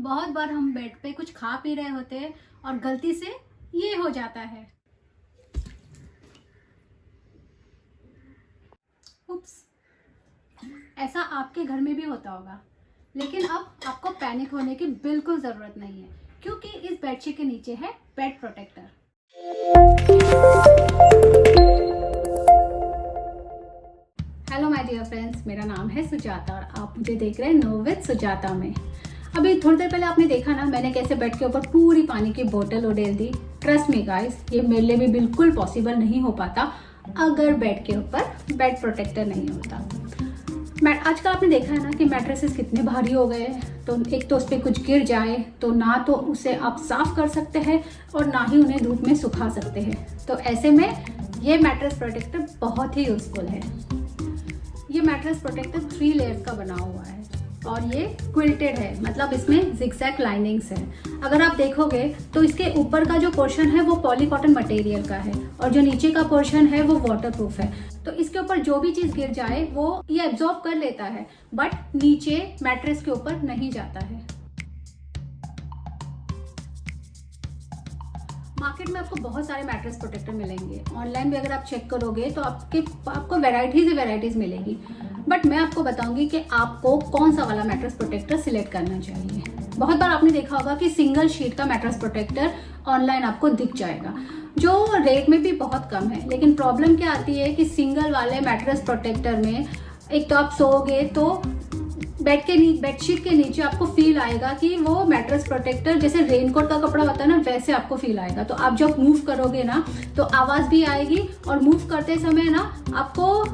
बहुत बार हम बेड पे कुछ खा पी रहे होते हैं और गलती से ये हो जाता है। उप्स। ऐसा आपके घर में भी होता होगा, लेकिन अब आपको पैनिक होने की बिल्कुल ज़रूरत नहीं है, क्योंकि इस बेडशीट के नीचे है bed protector. Hello my dear friends, मेरा नाम है सुजाता और आप मुझे देख रहे हैं नो विद सुजाता में। अभी थोड़ी देर पहले आपने देखा ना, मैंने कैसे बेड के ऊपर पूरी पानी की बोतल उड़ेल दी। ट्रस्ट मी गाइस, ये मेरे लिए भी बिल्कुल पॉसिबल नहीं हो पाता अगर बेड के ऊपर बेड प्रोटेक्टर नहीं होता। आजकल आपने देखा है ना कि मैट्रेसेस कितने भारी हो गए हैं, तो एक तो उस पर कुछ गिर जाए तो ना तो उसे आप साफ कर सकते हैं और ना ही उन्हें धूप में सुखा सकते हैं। तो ऐसे में ये मैट्रेस प्रोटेक्टर बहुत ही यूजफुल है। ये मैट्रेस प्रोटेक्टर 3 लेयर्स का बना हुआ है और ये क्विल्टेड है, मतलब इसमें जिगजैग लाइनिंग्स है। अगर आप देखोगे तो इसके ऊपर का जो पोर्शन है वो पॉली कॉटन मटेरियल का है और जो नीचे का पोर्शन है वो वाटरप्रूफ है। तो इसके ऊपर जो भी चीज़ गिर जाए वो ये एब्जॉर्ब कर लेता है, बट नीचे मैट्रेस के ऊपर नहीं जाता है। मार्केट में आपको बहुत सारे मैट्रेस प्रोटेक्टर मिलेंगे, ऑनलाइन भी अगर आप चेक करोगे तो आपको वैराइटीज मिलेगी। बट मैं आपको बताऊंगी कि आपको कौन सा वाला मैट्रेस प्रोटेक्टर सिलेक्ट करना चाहिए। बहुत बार आपने देखा होगा कि सिंगल शीट का मैट्रेस प्रोटेक्टर ऑनलाइन आपको दिख जाएगा, जो रेट में भी बहुत कम है। लेकिन प्रॉब्लम क्या आती है कि सिंगल वाले मैट्रेस प्रोटेक्टर में एक तो आप सोओगे तो बेडशीट के नीचे आपको फील आएगा कि वो मैट्रेस प्रोटेक्टर जैसे रेनकोट का कपड़ा होता है ना, वैसे आपको फील आएगा। तो आप जब मूव करोगे ना तो आवाज़ भी आएगी और मूव करते समय ना आपको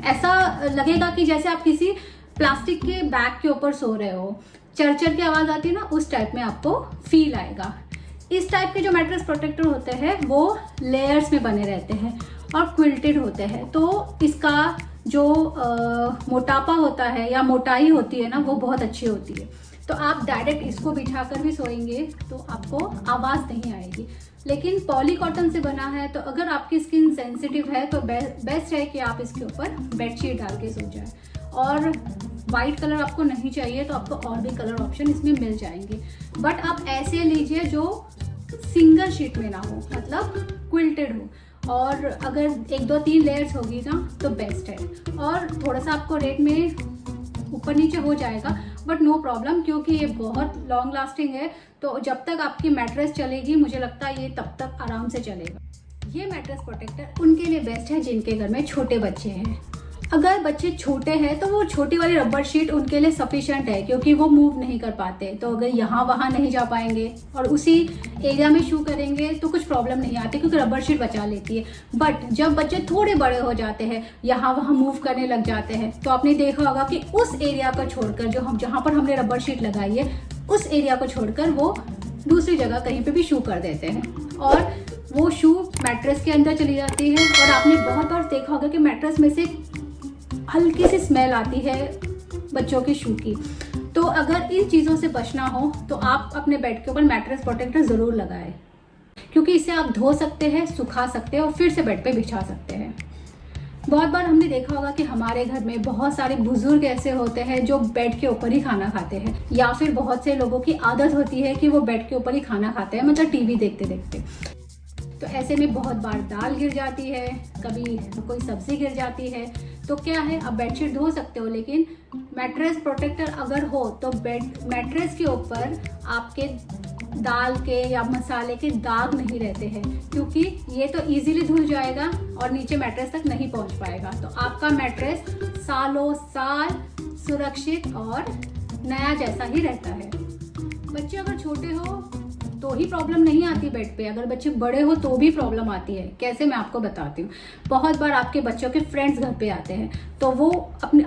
ऐसा लगेगा कि जैसे आप किसी प्लास्टिक के बैग के ऊपर सो रहे हो। चरचर की आवाज़ आती है ना, उस टाइप में आपको फील आएगा। इस टाइप के जो मैट्रेस प्रोटेक्टर होते हैं वो लेयर्स में बने रहते हैं और क्विल्टेड होते हैं, तो इसका जो मोटापा होता है या मोटाई होती है ना, वो बहुत अच्छी होती है। तो आप डायरेक्ट इसको बिछाकर भी सोएंगे तो आपको आवाज़ नहीं आएगी। लेकिन पॉली कॉटन से बना है, तो अगर आपकी स्किन सेंसिटिव है तो बेस्ट है कि आप इसके ऊपर बेडशीट डाल के सो जाए। और वाइट कलर आपको नहीं चाहिए तो आपको और भी कलर ऑप्शन इसमें मिल जाएंगे, बट आप ऐसे लीजिए जो सिंगल शीट में ना हो, मतलब क्विल्टेड हो। और अगर 1 2 3 लेयर्स होगी ना तो बेस्ट है। और थोड़ा सा आपको रेट में ऊपर नीचे हो जाएगा, बट नो प्रॉब्लम, क्योंकि ये बहुत लॉन्ग लास्टिंग है। तो जब तक आपकी मैट्रेस चलेगी, मुझे लगता है ये तब तक आराम से चलेगा। ये मैट्रेस प्रोटेक्टर उनके लिए बेस्ट है जिनके घर में छोटे बच्चे हैं। अगर बच्चे छोटे हैं तो वो छोटी वाली रबर शीट उनके लिए सफिशिएंट है, क्योंकि वो मूव नहीं कर पाते। तो अगर यहाँ वहाँ नहीं जा पाएंगे और उसी एरिया में शू करेंगे तो कुछ प्रॉब्लम नहीं आती, क्योंकि रबर शीट बचा लेती है। बट जब बच्चे थोड़े बड़े हो जाते हैं, यहाँ वहाँ मूव करने लग जाते हैं, तो आपने देखा होगा कि उस एरिया को छोड़कर जहाँ पर हमने रबर शीट लगाई है, उस एरिया को छोड़कर वो दूसरी जगह कहीं पर भी शू कर देते हैं और वो शू मैट्रेस के अंदर चली जाती है। और आपने बहुत बार देखा होगा कि मैट्रेस में से हल्की सी स्मेल आती है बच्चों की शू की। तो अगर इन चीज़ों से बचना हो तो आप अपने बेड के ऊपर मैट्रेस प्रोटेक्टर ज़रूर लगाएं, क्योंकि इसे आप धो सकते हैं, सुखा सकते हैं और फिर से बेड पे बिछा सकते हैं। बहुत बार हमने देखा होगा कि हमारे घर में बहुत सारे बुजुर्ग ऐसे होते हैं जो बेड के ऊपर ही खाना खाते हैं, या फिर बहुत से लोगों की आदत होती है कि वो बेड के ऊपर ही खाना खाते हैं, मतलब टीवी देखते देखते। तो ऐसे में बहुत बार दाल गिर जाती है, कभी कोई सब्जी गिर जाती है। तो क्या है, आप बेडशीट धो सकते हो, लेकिन मैट्रेस प्रोटेक्टर अगर हो तो मैट्रेस के ऊपर आपके दाल के या मसाले के दाग नहीं रहते हैं, क्योंकि ये तो इजीली धुल जाएगा और नीचे मैट्रेस तक नहीं पहुंच पाएगा। तो आपका मैट्रेस सालों साल सुरक्षित और नया जैसा ही रहता है। बच्चे अगर छोटे हो तो ही प्रॉब्लम नहीं आती बेड पे, अगर बच्चे बड़े हो तो भी प्रॉब्लम आती है। कैसे, मैं आपको बताती हूँ। बहुत बार आपके बच्चों के फ्रेंड्स घर पे आते हैं, तो वो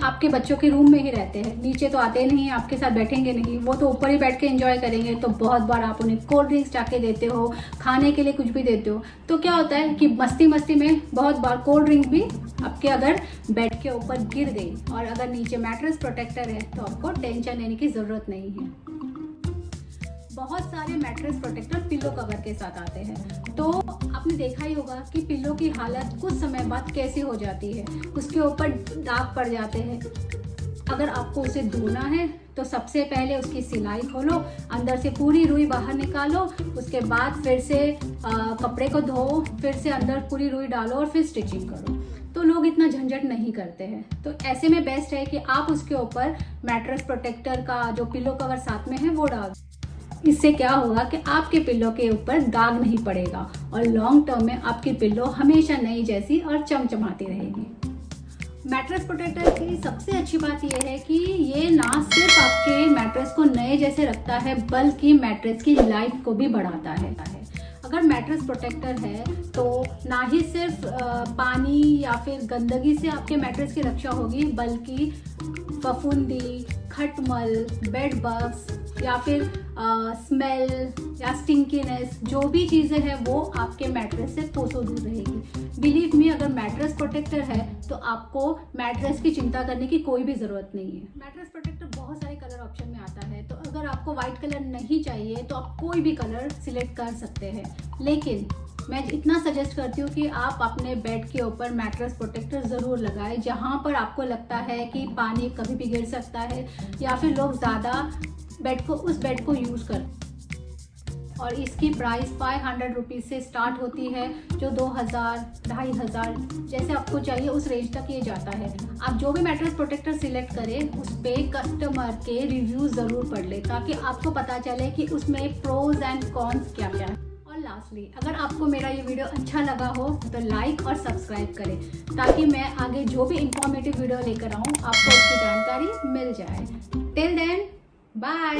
आपके बच्चों के रूम में ही रहते हैं, नीचे तो आते नहीं, आपके साथ बैठेंगे नहीं, वो तो ऊपर ही बैठ के एंजॉय करेंगे। तो बहुत बार आप उन्हें कोल्ड ड्रिंक्स जाके देते हो, खाने के लिए कुछ भी देते हो, तो क्या होता है कि मस्ती मस्ती में बहुत बार कोल्ड ड्रिंक भी आपके अगर बेड के ऊपर गिर गई, और अगर नीचे मैट्रेस प्रोटेक्टर है तो आपको टेंशन लेने की ज़रूरत नहीं है। बहुत सारे मैट्रेस प्रोटेक्टर पिल्लो कवर के साथ आते हैं, तो आपने देखा ही होगा कि पिल्लो की हालत कुछ समय बाद कैसी हो जाती है, उसके ऊपर दाग पड़ जाते हैं। अगर आपको उसे धोना है तो सबसे पहले उसकी सिलाई खोलो, अंदर से पूरी रुई बाहर निकालो, उसके बाद फिर से कपड़े को धो, फिर से अंदर पूरी रुई डालो और फिर स्टिचिंग करो। तो लोग इतना झंझट नहीं करते हैं। तो ऐसे में बेस्ट है कि आप उसके ऊपर मैट्रेस प्रोटेक्टर का जो पिलो कवर साथ में है वो डाल। इससे क्या होगा कि आपके पिल्लो के ऊपर दाग नहीं पड़ेगा और लॉन्ग टर्म में आपकी पिल्लो हमेशा नई जैसी और चमचमाती रहेगी। मैट्रेस प्रोटेक्टर की सबसे अच्छी बात यह है कि ये ना सिर्फ आपके मैट्रेस को नए जैसे रखता है बल्कि मैट्रेस की लाइफ को भी बढ़ाता है। अगर मैट्रेस प्रोटेक्टर है तो ना ही सिर्फ पानी या फिर गंदगी से आपके मैट्रेस की रक्षा होगी बल्कि फफूंदी, खटमल, बेड बग्स या फिर स्मेल या स्टिंकीनेस जो भी चीज़ें हैं वो आपके मैट्रेस से कोसों दूर रहेगी। बिलीव मी, अगर मैट्रेस प्रोटेक्टर है तो आपको मैट्रेस की चिंता करने की कोई भी ज़रूरत नहीं है। मैट्रेस प्रोटेक्टर बहुत सारे कलर ऑप्शन में आता है, तो अगर आपको वाइट कलर नहीं चाहिए तो आप कोई भी कलर सिलेक्ट कर सकते हैं, लेकिन मैं इतना सजेस्ट करती हूँ कि आप अपने बेड के ऊपर मैट्रेस प्रोटेक्टर ज़रूर लगाएं जहाँ पर आपको लगता है कि पानी कभी भी गिर सकता है या फिर लोग ज़्यादा उस बेड को यूज़ करते। और इसकी प्राइस 500 रुपीज़ से स्टार्ट होती है, जो 2000, 2500 जैसे आपको चाहिए उस रेंज तक ये जाता है। आप जो भी मैट्रेस प्रोटेक्टर सिलेक्ट करें उस पर कस्टमर के रिव्यू ज़रूर पढ़ लें ताकि आपको पता चले कि उसमें प्रोज एंड कॉन्स क्या क्या है। और लास्टली, अगर आपको मेरा ये वीडियो अच्छा लगा हो तो लाइक और सब्सक्राइब करें ताकि मैं आगे जो भी इंफॉर्मेटिव वीडियो लेकर आऊँ आपको उसकी जानकारी मिल जाए। Till then, bye.